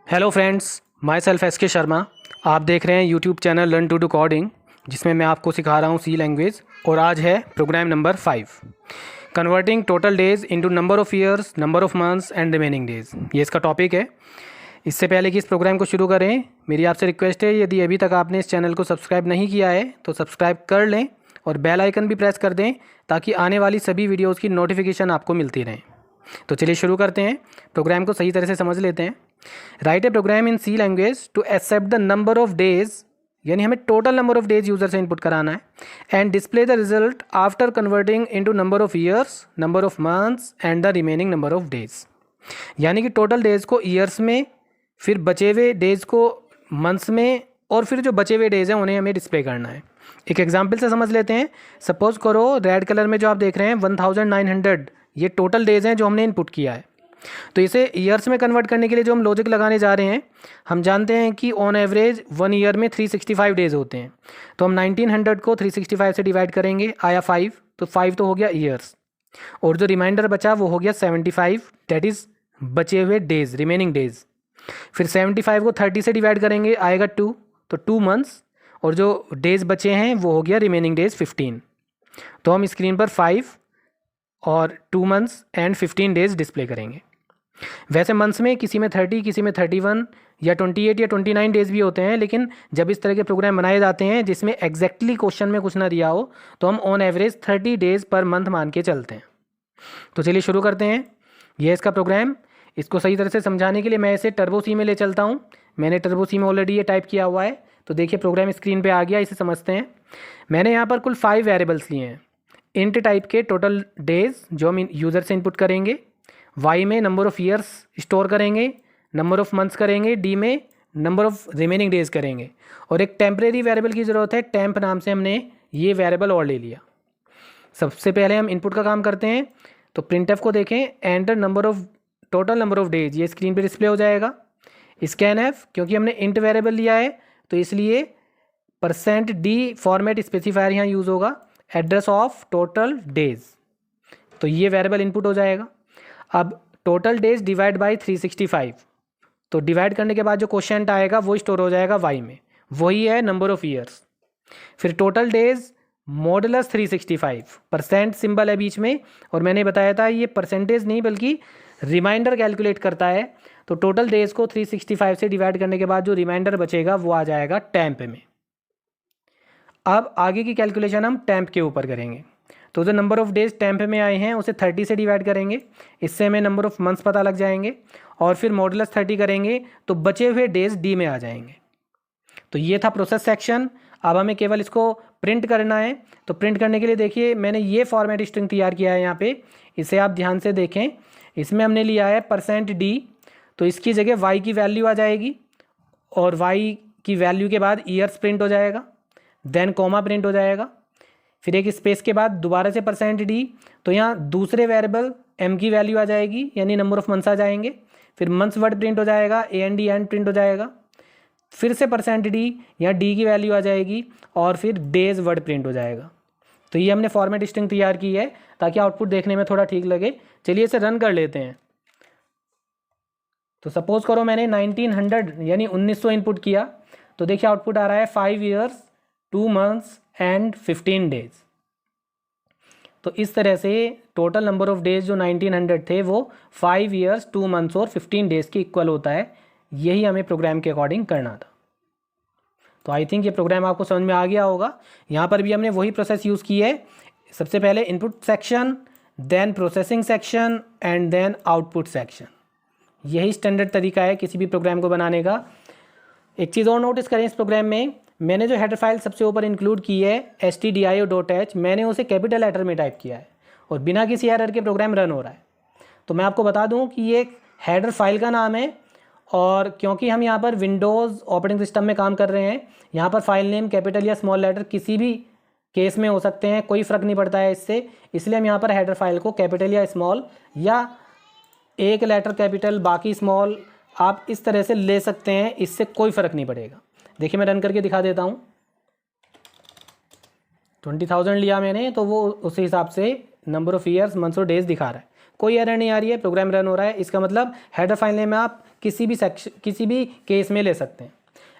Hello friends, my self S के शर्मा। आप देख रहे हैं YouTube channel learn to do coding, जिसमें मैं आपको सिखा रहा हूँ सी लैंग्वेज। और आज है program number 5, converting total days into number of years, number of months and remaining days. ये इसका टॉपिक है। इससे पहले कि इस प्रोग्राम को शुरू करें, मेरी आपसे रिक्वेस्ट है, यदि अभी तक आपने इस चैनल को सब्सक्राइब नहीं किया है तो सब्सक्राइब कर लें और बेल आइकन भी प्रेस कर दें, ताकि आने वाली सभी वीडियोज़ की नोटिफिकेशन आपको मिलती रहें। तो चलिए शुरू करते हैं, प्रोग्राम को सही तरह से समझ लेते हैं। Write a program in C language to accept the number of days, यानी हमें total number of days user से इनपुट कराना है, and display the result after converting into number of years, number of months and the remaining number of days. यानी कि total days को years में, फिर बचे हुए डेज को मंथ्स में, और फिर जो बचे हुए डेज हैं उन्हें हमें डिस्प्ले करना है। एक एग्जाम्पल से समझ लेते हैं। सपोज करो रेड कलर में जो आप देख रहे हैं 1900, ये टोटल डेज हैं जो हमने इनपुट किया है। तो इसे ईयर्स में कन्वर्ट करने के लिए जो हम लॉजिक लगाने जा रहे हैं, हम जानते हैं कि ऑन एवरेज 1 ईयर में 365 डेज होते हैं। तो हम 1900 को 365 से डिवाइड करेंगे, आया 5, तो 5 तो हो गया ईयर्स, और जो रिमाइंडर बचा वो हो गया 75, दैट इज़ बचे हुए डेज, रिमेनिंग डेज। फिर 75 को 30 से डिवाइड करेंगे, आएगा 2, तो 2 मंथ्स, और जो डेज बचे हैं वो हो गया रिमेनिंग डेज 15। तो हम स्क्रीन पर 5 और 2 मंथ्स एंड 15 डेज डिस्प्ले करेंगे। वैसे मंथ्स में किसी में 30, किसी में 31 या 28 या 29 डेज भी होते हैं, लेकिन जब इस तरह के प्रोग्राम बनाए जाते हैं जिसमें एग्जैक्टली क्वेश्चन में कुछ ना दिया हो, तो हम on average 30 days per month मान के चलते हैं। तो चलिए शुरू करते हैं। यह इसका प्रोग्राम। इसको सही तरह से समझाने के लिए मैं इसे टर्बो सी में ले चलता हूँ। मैंने टर्बो सी में ऑलरेडी ये टाइप किया हुआ है, तो देखिए प्रोग्राम स्क्रीन पे आ गया। इसे समझते हैं। मैंने यहाँ पर कुल 5 वेरिएबल्स लिए हैं। इंट टाइप के टोटल डेज जो हम यूज़र से इनपुट करेंगे, वाई में नंबर ऑफ़ ईयर्स स्टोर करेंगे, नंबर ऑफ़ मंथ्स करेंगे, डी में नंबर ऑफ़ रिमेनिंग डेज करेंगे, और एक टेम्परेरी वेरिएबल की ज़रूरत है, टेम्प नाम से हमने ये वेरिएबल और ले लिया। सबसे पहले हम इनपुट का काम करते हैं। तो प्रिंटएफ को देखें, enter number of total number of days, ये स्क्रीन पे डिस्प्ले हो जाएगा। स्कैनएफ, क्योंकि हमने इंट वेरिएबल लिया है तो इसलिए %d फॉर्मेट स्पेसिफायर यहाँ यूज़ होगा, एड्रेस ऑफ टोटल डेज, तो ये वेरिएबल इनपुट हो जाएगा। अब टोटल डेज डिवाइड बाई 365, तो डिवाइड करने के बाद जो क्वोशिएंट आएगा वो स्टोर हो जाएगा वाई में, वही है नंबर ऑफ़ ईयर्स। फिर total days modulus 365, percent symbol है बीच में, और मैंने बताया था ये परसेंटेज नहीं बल्कि रिमाइंडर कैलकुलेट करता है। तो टोटल डेज को 365 से डिवाइड करने के बाद जो रिमाइंडर बचेगा वो आ जाएगा टेम्प में। अब आगे की कैलकुलेशन हम टेम्प के ऊपर करेंगे। तो जो नंबर ऑफ़ डेज टेम्प में आए हैं उसे 30 से डिवाइड करेंगे, इससे हमें नंबर ऑफ़ मंथ्स पता लग जाएंगे, और फिर मॉडुलस 30 करेंगे तो बचे हुए डेज डी में आ जाएंगे। तो ये था प्रोसेस सेक्शन। अब हमें केवल इसको प्रिंट करना है। तो प्रिंट करने के लिए देखिए मैंने ये फॉर्मेट स्ट्रिंग तैयार किया है यहाँ पे, इसे आप ध्यान से देखें। इसमें हमने लिया है %d, तो इसकी जगह y की वैल्यू आ जाएगी, और y की वैल्यू के बाद ईयर्स प्रिंट हो जाएगा, देन कॉमा प्रिंट हो जाएगा, फिर एक स्पेस के बाद दोबारा से %d, तो यहाँ दूसरे वेरिएबल m की वैल्यू आ जाएगी, यानी नंबर ऑफ मंथ्स आ जाएंगे। फिर मंथ्स वर्ड प्रिंट हो जाएगा, AND एंड प्रिंट हो जाएगा, फिर से %d, यहाँ d की वैल्यू आ जाएगी, और फिर डेज वर्ड प्रिंट हो जाएगा। तो ये हमने फॉर्मेट स्ट्रिंग तैयार की है ताकि आउटपुट देखने में थोड़ा ठीक लगे। चलिए इसे रन कर लेते हैं। तो सपोज करो मैंने 1900 यानी 1900 इनपुट किया, तो देखिए आउटपुट आ रहा है 5 ईयर्स 2 मंथ्स एंड 15 डेज। तो इस तरह से टोटल नंबर ऑफ डेज जो 1900 थे वो 5 ईयर्स 2 मंथ्स और 15 डेज के इक्वल होता है। यही हमें प्रोग्राम के अकॉर्डिंग करना था। तो आई थिंक ये प्रोग्राम आपको समझ में आ गया होगा। यहाँ पर भी हमने वही प्रोसेस यूज़ की है। सबसे पहले input section, then processing section, and then output section. यही स्टैंडर्ड तरीका है किसी भी प्रोग्राम को बनाने का। एक चीज़ और नोटिस करें, इस प्रोग्राम में मैंने जो हेडर फाइल सबसे ऊपर इंक्लूड की है stdio.h, मैंने उसे कैपिटल लेटर में टाइप किया है, और बिना किसी एरर के प्रोग्राम रन हो रहा है। तो मैं आपको बता दूं कि ये हेडर फाइल का नाम है, और क्योंकि हम यहाँ पर विंडोज़ ऑपरेटिंग सिस्टम में काम कर रहे हैं, यहाँ पर फाइल नेम कैपिटल या स्मॉल लेटर किसी भी केस में हो सकते हैं, कोई फ़र्क नहीं पड़ता है इससे। इसलिए हम यहाँ पर हेडर फाइल को कैपिटल या स्मॉल, या एक लेटर कैपिटल बाकी स्मॉल, आप इस तरह से ले सकते हैं, इससे कोई फ़र्क नहीं पड़ेगा। देखिए मैं रन करके दिखा देता हूँ। 20,000 लिया मैंने, तो वो उस हिसाब से नंबर ऑफ़ ईयर्स मंथ्स और डेज दिखा रहा है। कोई एरर नहीं आ रही है, प्रोग्राम रन हो रहा है, इसका मतलब हेडर फाइल नेम आप किसी भी केस में ले सकते हैं।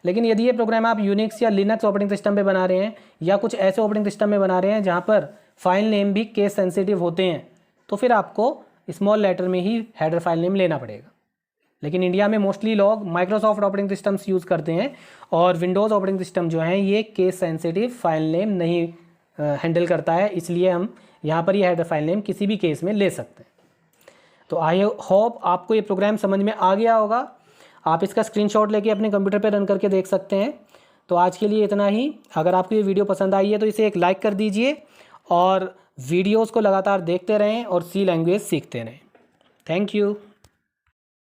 लेकिन यदि ये प्रोग्राम आप यूनिक्स या लिनक्स ऑपरेटिंग सिस्टम पे बना रहे हैं या कुछ ऐसे ऑपरेटिंग सिस्टम में बना रहे हैं जहाँ पर फाइल नेम भी केस सेंसिटिव होते हैं, तो फिर आपको स्मॉल लेटर में ही हेडर फाइल नेम लेना पड़ेगा। लेकिन इंडिया में मोस्टली लोग माइक्रोसॉफ्ट ऑपरेटिंग सिस्टम्स यूज़ करते हैं और विंडोज़ ऑपरेटिंग सिस्टम जो है ये केस सेंसिटिव फाइल नेम नहीं हैंडल करता है, इसलिए हम यहाँ पर ये हेडर फाइल नेम किसी भी केस में ले सकते हैं। तो आई होप आपको ये प्रोग्राम समझ में आ गया होगा। आप इसका स्क्रीनशॉट लेके अपने कंप्यूटर पर रन करके देख सकते हैं। तो आज के लिए इतना ही। अगर आपको ये वीडियो पसंद आई है तो इसे एक लाइक कर दीजिए और वीडियोज़ को लगातार देखते रहें और सी लैंग्वेज सीखते रहें। Thank you.